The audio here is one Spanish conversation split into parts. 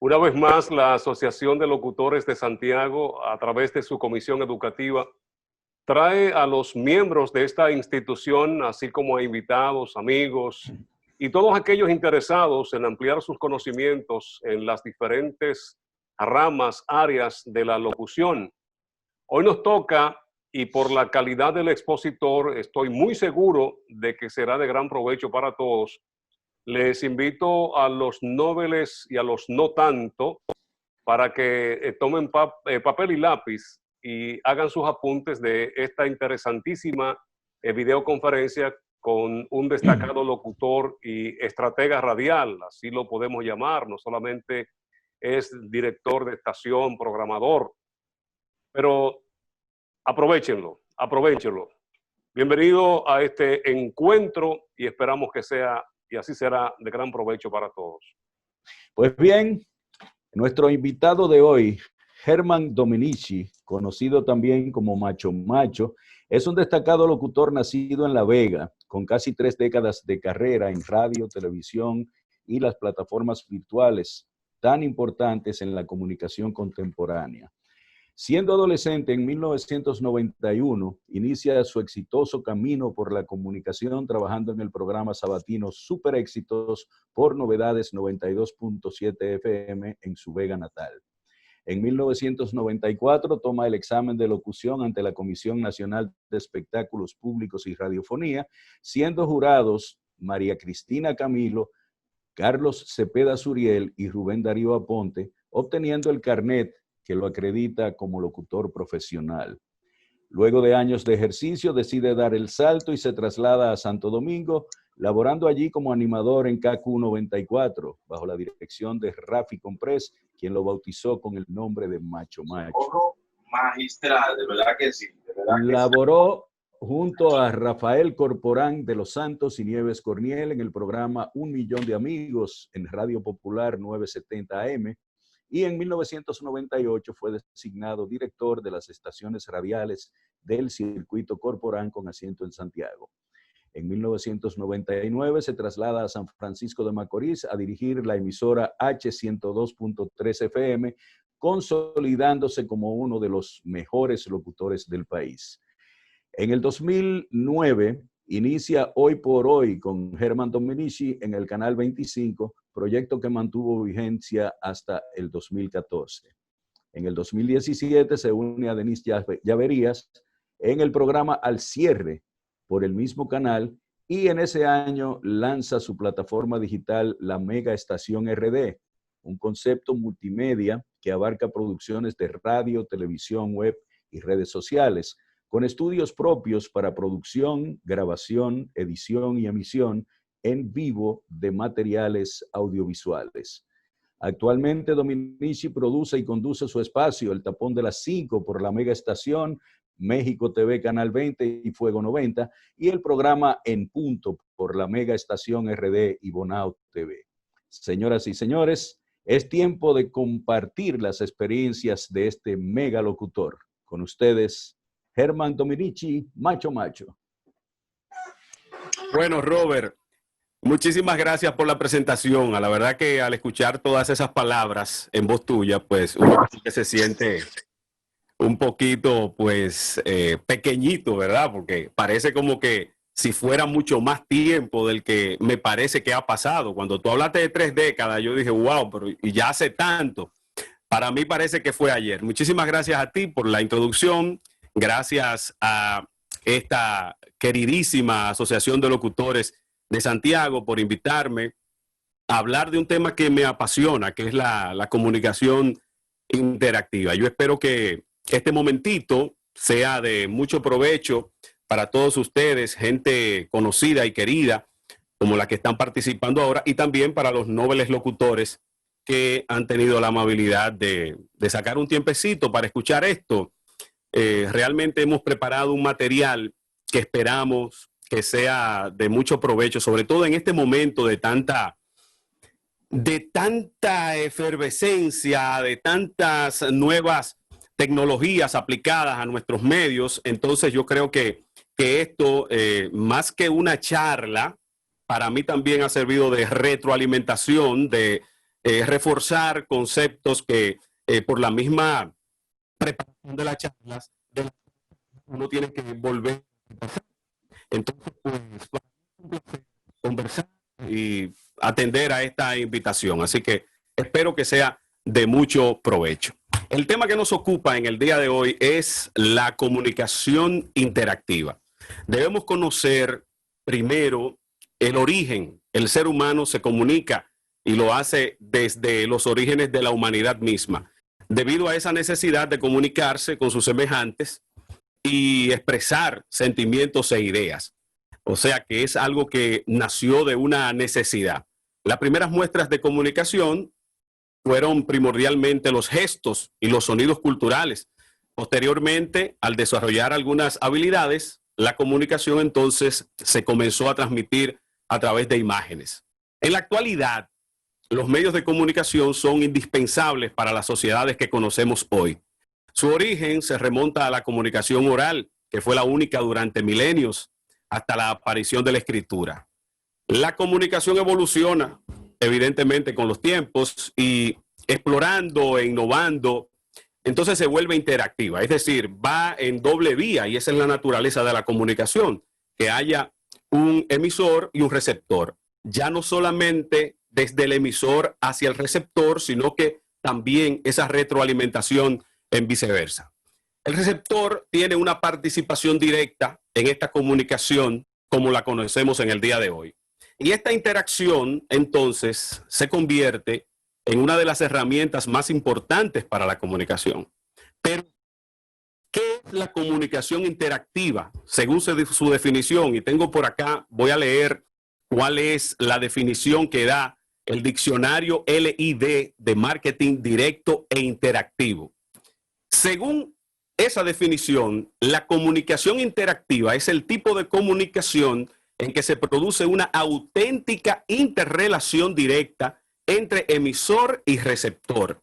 Una vez más, la Asociación de Locutores de Santiago, a través de su comisión educativa, trae a los miembros de esta institución, así como a invitados, amigos y todos aquellos interesados en ampliar sus conocimientos en las diferentes ramas, áreas de la locución. Hoy nos toca, y por la calidad del expositor, estoy muy seguro de que será de gran provecho para todos. Les invito a los nobles y a los no tanto para que tomen papel y lápiz y hagan sus apuntes de esta interesantísima videoconferencia con un destacado locutor y estratega radial, así lo podemos llamar. No solamente es director de estación, programador, pero aprovechenlo. Bienvenido a este encuentro y esperamos que sea, y así será, de gran provecho para todos. Pues bien, nuestro invitado de hoy, Germán Dominici, conocido también como Macho Macho, es un destacado locutor nacido en La Vega, con casi 3 décadas de carrera en radio, televisión y las plataformas virtuales tan importantes en la comunicación contemporánea. Siendo adolescente en 1991, inicia su exitoso camino por la comunicación trabajando en el programa sabatino Super Éxitos por Novedades 92.7 FM en su Vega natal. En 1994 toma el examen de locución ante la Comisión Nacional de Espectáculos Públicos y Radiofonía, siendo jurados María Cristina Camilo, Carlos Cepeda Suriel y Rubén Darío Aponte, obteniendo el carnet que lo acredita como locutor profesional. Luego de años de ejercicio, decide dar el salto y se traslada a Santo Domingo, laborando allí como animador en KQ94, bajo la dirección de Rafi Comprés, quien lo bautizó con el nombre de Macho Macho. Magistral, de verdad que sí. De verdad que laboró junto a Rafael Corporán de los Santos y Nieves Corniel en el programa Un Millón de Amigos en Radio Popular 970 AM, y en 1998 fue designado director de las estaciones radiales del Circuito Corporán con asiento en Santiago. En 1999 se traslada a San Francisco de Macorís a dirigir la emisora H102.3 FM, consolidándose como uno de los mejores locutores del país. En el 2009 inicia Hoy por Hoy con Germán Dominici en el Canal 25, proyecto que mantuvo vigencia hasta el 2014. En el 2017 se une a Denise Llaverías en el programa Al Cierre por el mismo canal, y en ese año lanza su plataforma digital La Mega Estación RD, un concepto multimedia que abarca producciones de radio, televisión, web y redes sociales, con estudios propios para producción, grabación, edición y emisión en vivo de materiales audiovisuales. Actualmente Dominici produce y conduce su espacio El Tapón de las 5 por La Mega Estación, México TV Canal 20 y Fuego 90, y el programa En Punto por La Mega Estación RD y Bonao TV. Señoras y señores, es tiempo de compartir las experiencias de este mega locutor. Con ustedes, Germán Dominici, Macho Macho. Bueno, Robert, muchísimas gracias por la presentación. La verdad que al escuchar todas esas palabras en voz tuya, pues uno que se siente un poquito, pues, pequeñito, ¿verdad? Porque parece como que si fuera mucho más tiempo del que me parece que ha pasado. Cuando tú hablaste de 3 décadas, yo dije, wow, pero y ya hace tanto. Para mí parece que fue ayer. Muchísimas gracias a ti por la introducción. Gracias a esta queridísima Asociación de Locutores de Santiago por invitarme a hablar de un tema que me apasiona, que es la comunicación interactiva. Yo espero que este momentito sea de mucho provecho para todos ustedes, gente conocida y querida como la que están participando ahora, y también para los nobles locutores que han tenido la amabilidad de sacar un tiempecito para escuchar esto. Realmente hemos preparado un material que esperamos que sea de mucho provecho, sobre todo en este momento de tanta efervescencia, de tantas nuevas tecnologías aplicadas a nuestros medios. Entonces yo creo que esto, más que una charla, para mí también ha servido de retroalimentación, de reforzar conceptos que por la misma preparación de las charlas uno tiene que volver a pasar. Entonces, pues, conversar y atender a esta invitación. Así que espero que sea de mucho provecho. El tema que nos ocupa en el día de hoy es la comunicación interactiva. Debemos conocer primero el origen. El ser humano se comunica y lo hace desde los orígenes de la humanidad misma. Debido a esa necesidad de comunicarse con sus semejantes y expresar sentimientos e ideas. O sea que es algo que nació de una necesidad. Las primeras muestras de comunicación fueron primordialmente los gestos y los sonidos culturales. Posteriormente, al desarrollar algunas habilidades, la comunicación entonces se comenzó a transmitir a través de imágenes. En la actualidad, los medios de comunicación son indispensables para las sociedades que conocemos hoy. Su origen se remonta a la comunicación oral, que fue la única durante milenios, hasta la aparición de la escritura. La comunicación evoluciona, evidentemente, con los tiempos y explorando e innovando, entonces se vuelve interactiva, es decir, va en doble vía y esa es la naturaleza de la comunicación, que haya un emisor y un receptor. Ya no solamente desde el emisor hacia el receptor, sino que también esa retroalimentación en viceversa. El receptor tiene una participación directa en esta comunicación como la conocemos en el día de hoy. Y esta interacción, entonces, se convierte en una de las herramientas más importantes para la comunicación. Pero, ¿qué es la comunicación interactiva? Según su definición, y tengo por acá, voy a leer cuál es la definición que da el diccionario LID de marketing directo e interactivo. Según esa definición, la comunicación interactiva es el tipo de comunicación en que se produce una auténtica interrelación directa entre emisor y receptor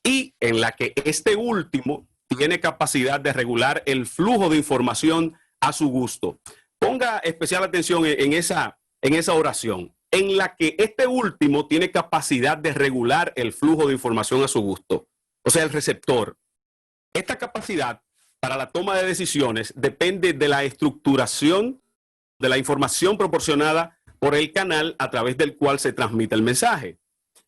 y en la que este último tiene capacidad de regular el flujo de información a su gusto. Ponga especial atención en esa oración, en la que este último tiene capacidad de regular el flujo de información a su gusto, o sea, el receptor. Esta capacidad para la toma de decisiones depende de la estructuración de la información proporcionada por el canal a través del cual se transmite el mensaje.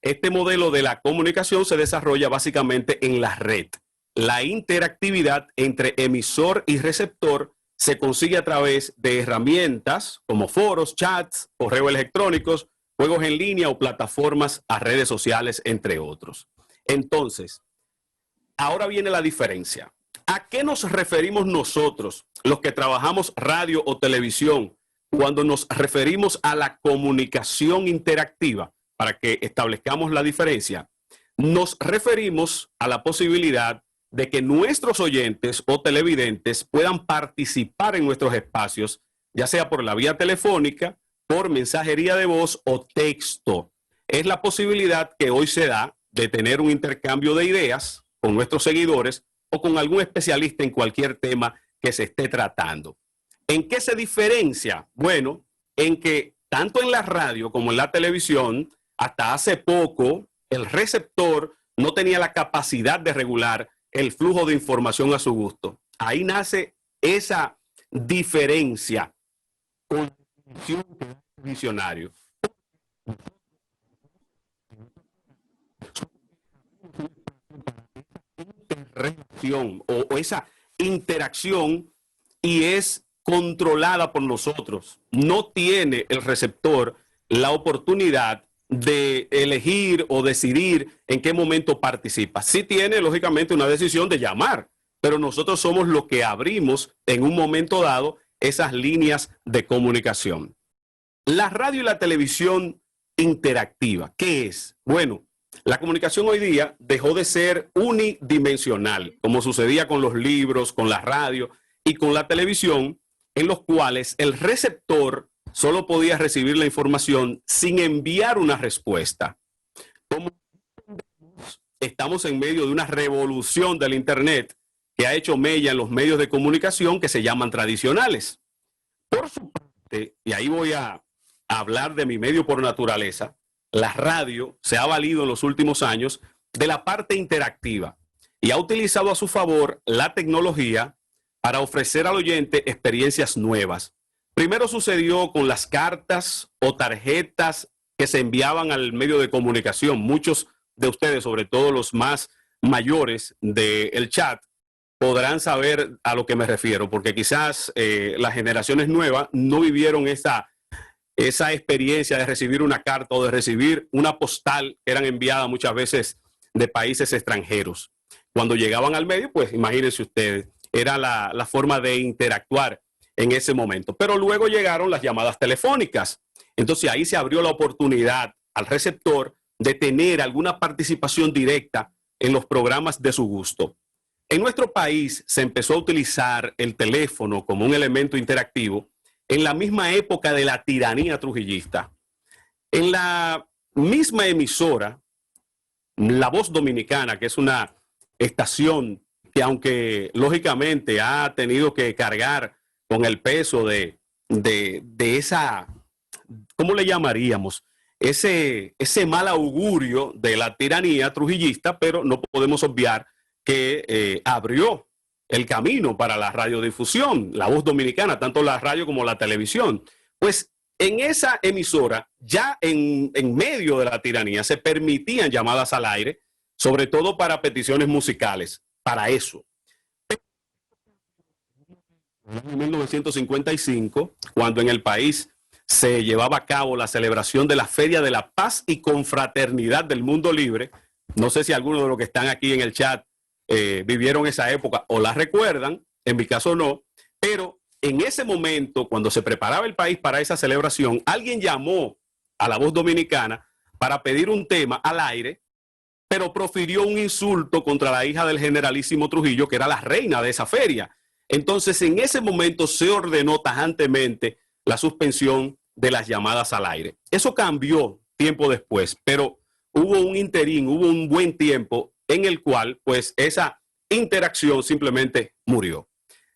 Este modelo de la comunicación se desarrolla básicamente en la red. La interactividad entre emisor y receptor se consigue a través de herramientas como foros, chats, correos electrónicos, juegos en línea o plataformas a redes sociales, entre otros. Entonces, ahora viene la diferencia. ¿A qué nos referimos nosotros, los que trabajamos radio o televisión, cuando nos referimos a la comunicación interactiva? Para que establezcamos la diferencia, nos referimos a la posibilidad de que nuestros oyentes o televidentes puedan participar en nuestros espacios, ya sea por la vía telefónica, por mensajería de voz o texto. Es la posibilidad que hoy se da de tener un intercambio de ideas con nuestros seguidores o con algún especialista en cualquier tema que se esté tratando. ¿En qué se diferencia? Bueno, en que tanto en la radio como en la televisión, hasta hace poco, el receptor no tenía la capacidad de regular el flujo de información a su gusto. Ahí nace esa diferencia con la definición que da el diccionario. Interrelación o esa interacción y es controlada por nosotros. No tiene el receptor la oportunidad de elegir o decidir en qué momento participa. Sí tiene, lógicamente, una decisión de llamar, pero nosotros somos los que abrimos en un momento dado esas líneas de comunicación. La radio y la televisión interactiva, ¿qué es? Bueno, la comunicación hoy día dejó de ser unidimensional, como sucedía con los libros, con la radio y con la televisión, en los cuales el receptor solo podía recibir la información sin enviar una respuesta. Como estamos en medio de una revolución del Internet que ha hecho mella en los medios de comunicación que se llaman tradicionales. Por su parte, y ahí voy a hablar de mi medio por naturaleza, la radio se ha valido en los últimos años de la parte interactiva y ha utilizado a su favor la tecnología para ofrecer al oyente experiencias nuevas. Primero sucedió con las cartas o tarjetas que se enviaban al medio de comunicación. Muchos de ustedes, sobre todo los más mayores del chat, podrán saber a lo que me refiero, porque quizás las generaciones nuevas no vivieron esa experiencia de recibir una carta o de recibir una postal que eran enviadas muchas veces de países extranjeros. Cuando llegaban al medio, pues imagínense ustedes, era la forma de interactuar en ese momento. Pero luego llegaron las llamadas telefónicas. Entonces ahí se abrió la oportunidad al receptor de tener alguna participación directa en los programas de su gusto. En nuestro país se empezó a utilizar el teléfono como un elemento interactivo en la misma época de la tiranía trujillista. En la misma emisora, La Voz Dominicana, que es una estación que, aunque lógicamente ha tenido que cargar con el peso de esa, ¿cómo le llamaríamos? Ese mal augurio de la tiranía trujillista, pero no podemos obviar que abrió el camino para la radiodifusión, La Voz Dominicana, tanto la radio como la televisión. Pues en esa emisora, ya en medio de la tiranía, se permitían llamadas al aire, sobre todo para peticiones musicales, para eso. En 1955, cuando en el país se llevaba a cabo la celebración de la Feria de la Paz y Confraternidad del Mundo Libre, no sé si algunos de los que están aquí en el chat vivieron esa época o la recuerdan, en mi caso no, pero en ese momento, cuando se preparaba el país para esa celebración, alguien llamó a La Voz Dominicana para pedir un tema al aire, pero profirió un insulto contra la hija del generalísimo Trujillo, que era la reina de esa feria. Entonces, en ese momento se ordenó tajantemente la suspensión de las llamadas al aire. Eso cambió tiempo después, pero hubo un interín, hubo un buen tiempo en el cual, pues, esa interacción simplemente murió.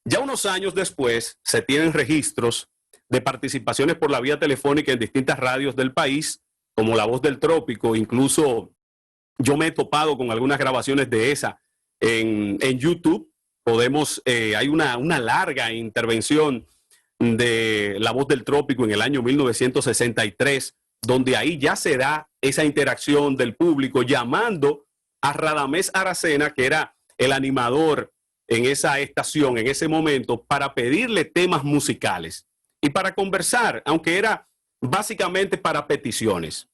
Ya unos años después, se tienen registros de participaciones por la vía telefónica en distintas radios del país, como La Voz del Trópico. Incluso yo me he topado con algunas grabaciones de esa en YouTube. Hay una larga intervención de La Voz del Trópico en el año 1963, donde ahí ya se da esa interacción del público llamando a Radamés Aracena, que era el animador en esa estación, en ese momento, para pedirle temas musicales y para conversar, aunque era básicamente para peticiones.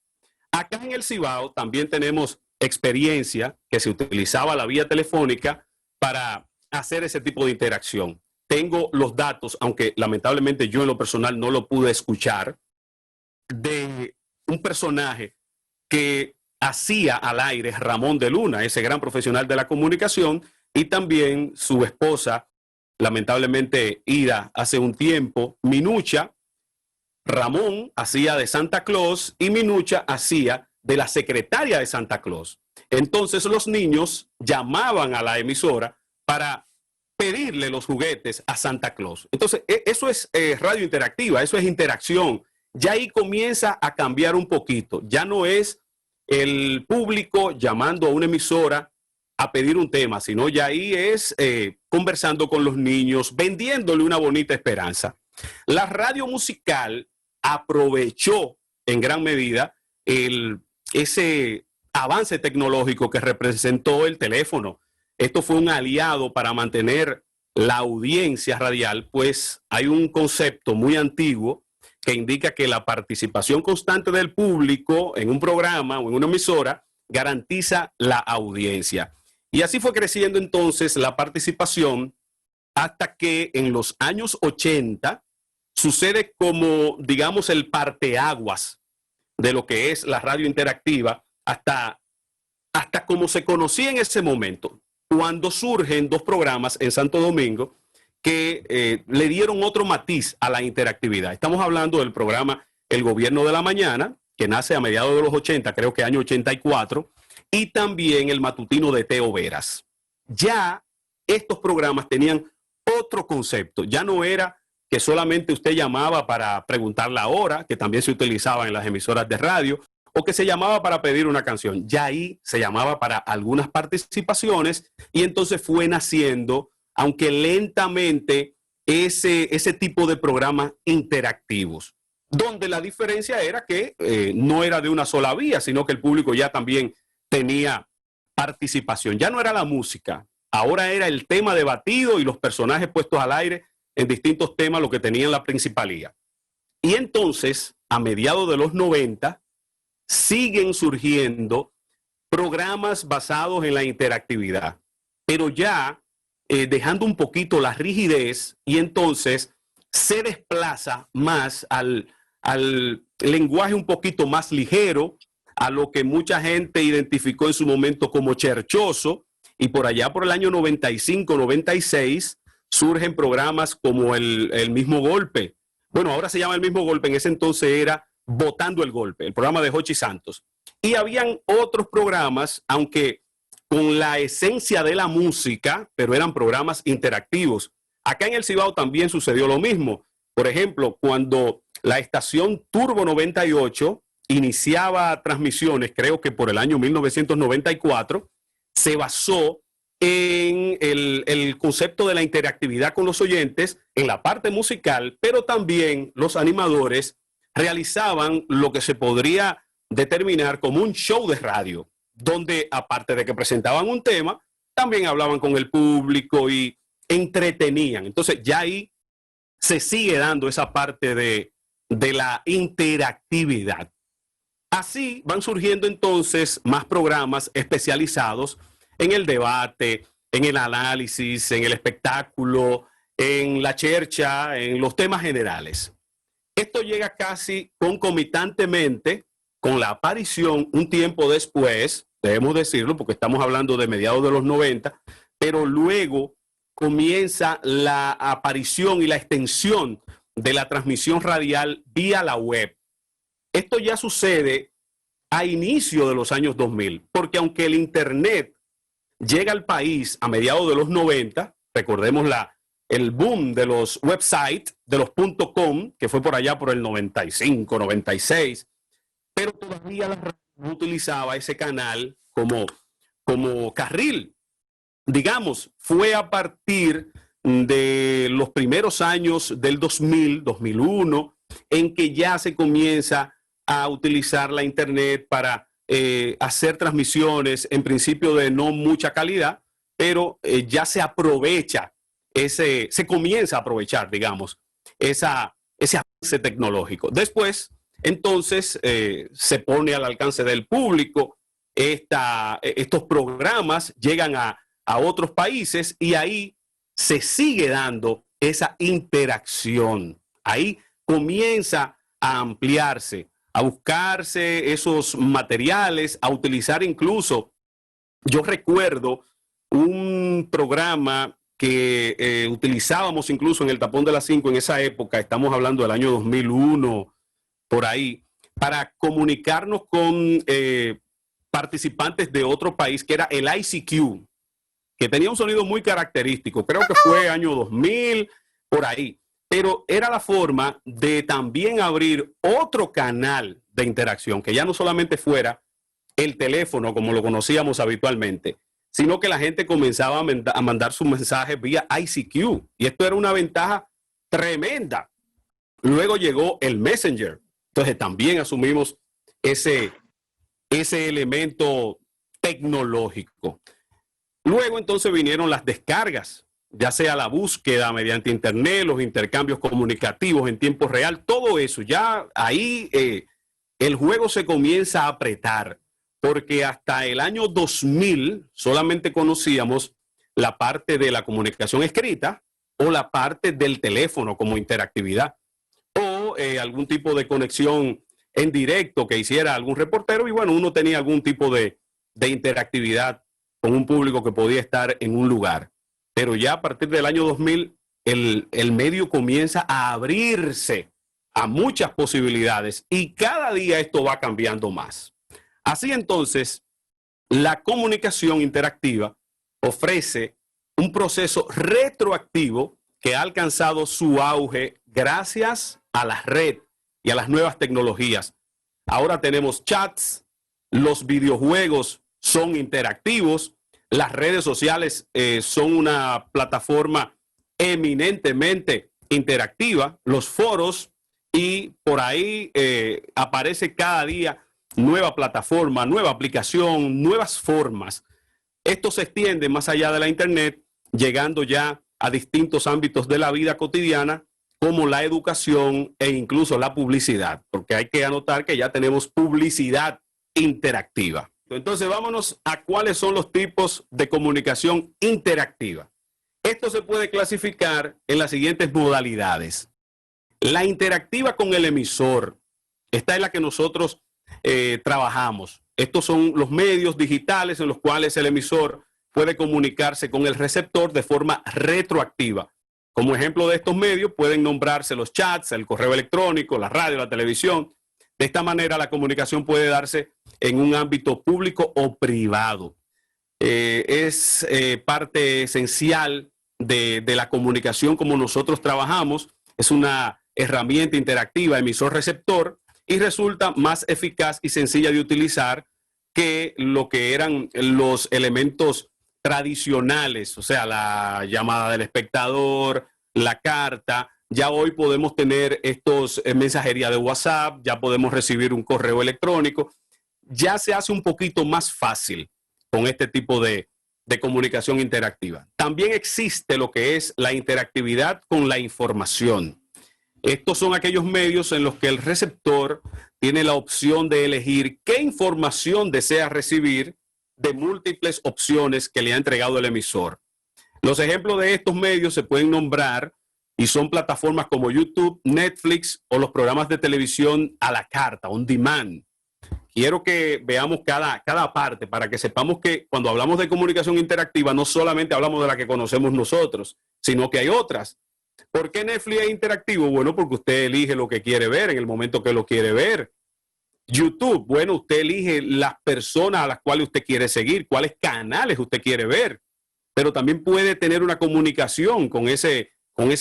Acá en el Cibao también tenemos experiencia que se utilizaba la vía telefónica para hacer ese tipo de interacción. Tengo los datos, aunque lamentablemente yo en lo personal no lo pude escuchar, de un personaje que hacía al aire Ramón de Luna, ese gran profesional de la comunicación, y también su esposa, lamentablemente ida hace un tiempo, Minucha. Ramón hacía de Santa Claus y Minucha hacía de la secretaria de Santa Claus. Entonces los niños llamaban a la emisora para pedirle los juguetes a Santa Claus. Entonces eso es radio interactiva, eso es interacción. Ya ahí comienza a cambiar un poquito. Ya no es el público llamando a una emisora a pedir un tema, sino ya ahí es conversando con los niños, vendiéndole una bonita esperanza. La radio musical aprovechó en gran medida ese avance tecnológico que representó el teléfono. Esto fue un aliado para mantener la audiencia radial, pues hay un concepto muy antiguo que indica que la participación constante del público en un programa o en una emisora garantiza la audiencia. Y así fue creciendo entonces la participación hasta que en los años 80 sucede como, digamos, el parteaguas de lo que es la radio interactiva hasta como se conocía en ese momento, cuando surgen dos programas en Santo Domingo que le dieron otro matiz a la interactividad. Estamos hablando del programa El Gobierno de la Mañana, que nace a mediados de los 80, creo que año 84, y también el matutino de Teo Veras. Ya estos programas tenían otro concepto. Ya no era que solamente usted llamaba para preguntar la hora, que también se utilizaba en las emisoras de radio, o que se llamaba para pedir una canción. Ya ahí se llamaba para algunas participaciones y entonces fue naciendo, aunque lentamente, ese tipo de programas interactivos, donde la diferencia era que no era de una sola vía, sino que el público ya también tenía participación. Ya no era la música, ahora era el tema debatido y los personajes puestos al aire en distintos temas lo que tenían la principalía. Y entonces, a mediados de los 90, siguen surgiendo programas basados en la interactividad, pero ya dejando un poquito la rigidez, y entonces se desplaza más al lenguaje un poquito más ligero, a lo que mucha gente identificó en su momento como cherchoso, y por allá por el año 95, 96, surgen programas como el mismo golpe. Bueno, ahora se llama El Mismo Golpe, en ese entonces era Botando el Golpe, el programa de Jochi Santos. Y habían otros programas, aunque con la esencia de la música, pero eran programas interactivos. Acá en el Cibao también sucedió lo mismo. Por ejemplo, cuando la estación Turbo 98 iniciaba transmisiones, creo que por el año 1994, se basó en el concepto de la interactividad con los oyentes en la parte musical, pero también los animadores realizaban lo que se podría determinar como un show de radio, donde aparte de que presentaban un tema, también hablaban con el público y entretenían. Entonces ya ahí se sigue dando esa parte de la interactividad. Así van surgiendo entonces más programas especializados en el debate, en el análisis, en el espectáculo, en la chercha, en los temas generales. Esto llega casi concomitantemente con la aparición un tiempo después, debemos decirlo porque estamos hablando de mediados de los 90, pero luego comienza la aparición y la extensión de la transmisión radial vía la web. Esto ya sucede a inicio de los años 2000, porque aunque el Internet llega al país a mediados de los 90, recordemos el boom de los websites, de los .com, que fue por allá por el 95, 96, pero todavía la radio no utilizaba ese canal como carril. Digamos, fue a partir de los primeros años del 2000, 2001, en que ya se comienza a utilizar la Internet para hacer transmisiones, en principio de no mucha calidad, pero ya se aprovecha, se comienza a aprovechar, digamos, ese avance tecnológico. Después, entonces, se pone al alcance del público, estos programas llegan a otros países y ahí se sigue dando esa interacción. Ahí comienza a ampliarse, a buscarse esos materiales, a utilizar incluso, yo recuerdo un programa que utilizábamos incluso en el Tapón de las 5 en esa época, estamos hablando del año 2001, por ahí, para comunicarnos con participantes de otro país, que era el ICQ, que tenía un sonido muy característico, creo que fue año 2000, por ahí. Pero era la forma de también abrir otro canal de interacción, que ya no solamente fuera el teléfono como lo conocíamos habitualmente, sino que la gente comenzaba a mandar sus mensajes vía ICQ. Y esto era una ventaja tremenda. Luego llegó el Messenger. Entonces también asumimos ese elemento tecnológico. Luego entonces vinieron las descargas, ya sea la búsqueda mediante internet, los intercambios comunicativos en tiempo real, todo eso, ya ahí el juego se comienza a apretar, porque hasta el año 2000 solamente conocíamos la parte de la comunicación escrita o la parte del teléfono como interactividad, o algún tipo de conexión en directo que hiciera algún reportero, y bueno, uno tenía algún tipo de interactividad con un público que podía estar en un lugar. Pero ya a partir del año 2000, el medio comienza a abrirse a muchas posibilidades y cada día esto va cambiando más. Así entonces, la comunicación interactiva ofrece un proceso retroactivo que ha alcanzado su auge gracias a la red y a las nuevas tecnologías. ahora tenemos chats, los videojuegos son interactivos, las redes sociales son una plataforma eminentemente interactiva, los foros, y por ahí aparece cada día nueva plataforma, nueva aplicación, nuevas formas. Esto se extiende más allá de la Internet, llegando ya a distintos ámbitos de la vida cotidiana, como la educación e incluso la publicidad, porque hay que anotar que ya tenemos publicidad interactiva. Entonces vámonos a cuáles son los tipos de comunicación interactiva. Esto se puede clasificar en las siguientes modalidades. La interactiva con el emisor, esta es la que nosotros trabajamos. Estos son los medios digitales en los cuales el emisor puede comunicarse con el receptor de forma retroactiva. Como ejemplo de estos medios pueden nombrarse los chats, el correo electrónico, la radio, la televisión. De esta manera la comunicación puede darse en un ámbito público o privado. Es parte esencial de la comunicación como nosotros trabajamos. Es una herramienta interactiva emisor-receptor y resulta más eficaz y sencilla de utilizar que lo que eran los elementos tradicionales, o sea, la llamada del espectador, la carta. Ya hoy podemos tener estos mensajería de WhatsApp, ya podemos recibir un correo electrónico. Ya se hace un poquito más fácil con este tipo de comunicación interactiva. También existe lo que es la interactividad con la información. Estos son aquellos medios en los que el receptor tiene la opción de elegir qué información desea recibir de múltiples opciones que le ha entregado el emisor. Los ejemplos de estos medios se pueden nombrar y son plataformas como YouTube, Netflix o los programas de televisión a la carta, on demand. Quiero que veamos cada parte para que sepamos que cuando hablamos de comunicación interactiva no solamente hablamos de la que conocemos nosotros, sino que hay otras. ¿Por qué Netflix es interactivo? Bueno, porque usted elige lo que quiere ver en el momento que lo quiere ver. YouTube, bueno, usted elige las personas a las cuales usted quiere seguir, cuáles canales usted quiere ver, pero también puede tener una comunicación con ese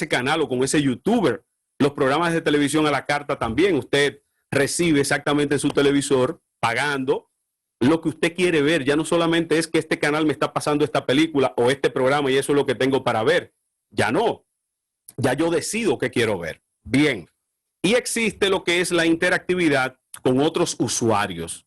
canal o con ese youtuber. Los programas de televisión a la carta también, usted recibe exactamente en su televisor, pagando lo que usted quiere ver. Ya no solamente es que este canal me está pasando esta película o este programa y eso es lo que tengo para ver. Ya no. Ya yo decido qué quiero ver. Bien. Y existe lo que es la interactividad con otros usuarios.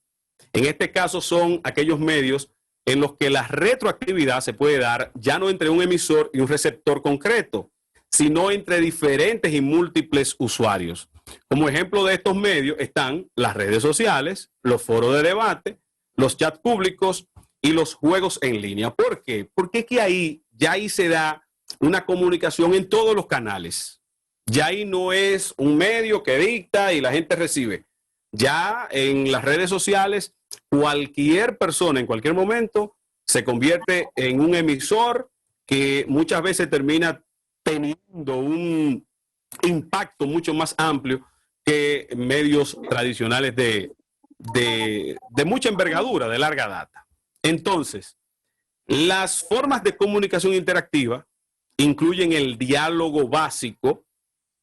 En este caso son aquellos medios en los que la retroactividad se puede dar ya no entre un emisor y un receptor concreto, sino entre diferentes y múltiples usuarios. Como ejemplo de estos medios están las redes sociales, los foros de debate, los chats públicos y los juegos en línea. ¿Por qué? Porque que ahí se da una comunicación en todos los canales. Ya ahí no es un medio que dicta y la gente recibe. Ya en las redes sociales, cualquier persona en cualquier momento se convierte en un emisor que muchas veces termina teniendo un impacto mucho más amplio que medios tradicionales de mucha envergadura, de larga data. Entonces, las formas de comunicación interactiva incluyen el diálogo básico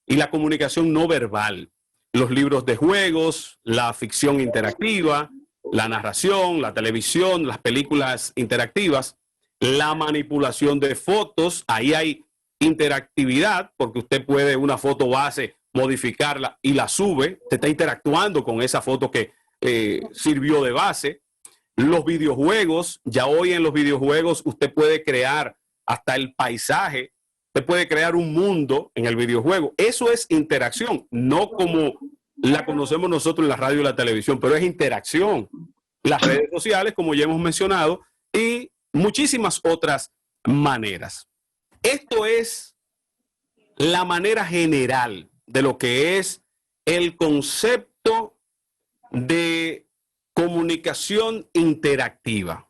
y la comunicación no verbal, los libros de juegos, la ficción interactiva, la narración, la televisión, las películas interactivas, la manipulación de fotos. Ahí hay interactividad porque usted puede una foto base modificarla y la sube. Usted está interactuando con esa foto que sirvió de base. Los videojuegos, ya hoy en los videojuegos usted puede crear hasta el paisaje. Usted puede crear un mundo en el videojuego. Eso es interacción, no como la conocemos nosotros en la radio y la televisión, pero es interacción. Las redes sociales, como ya hemos mencionado, y muchísimas otras maneras. Esto es la manera general de lo que es el concepto de comunicación interactiva.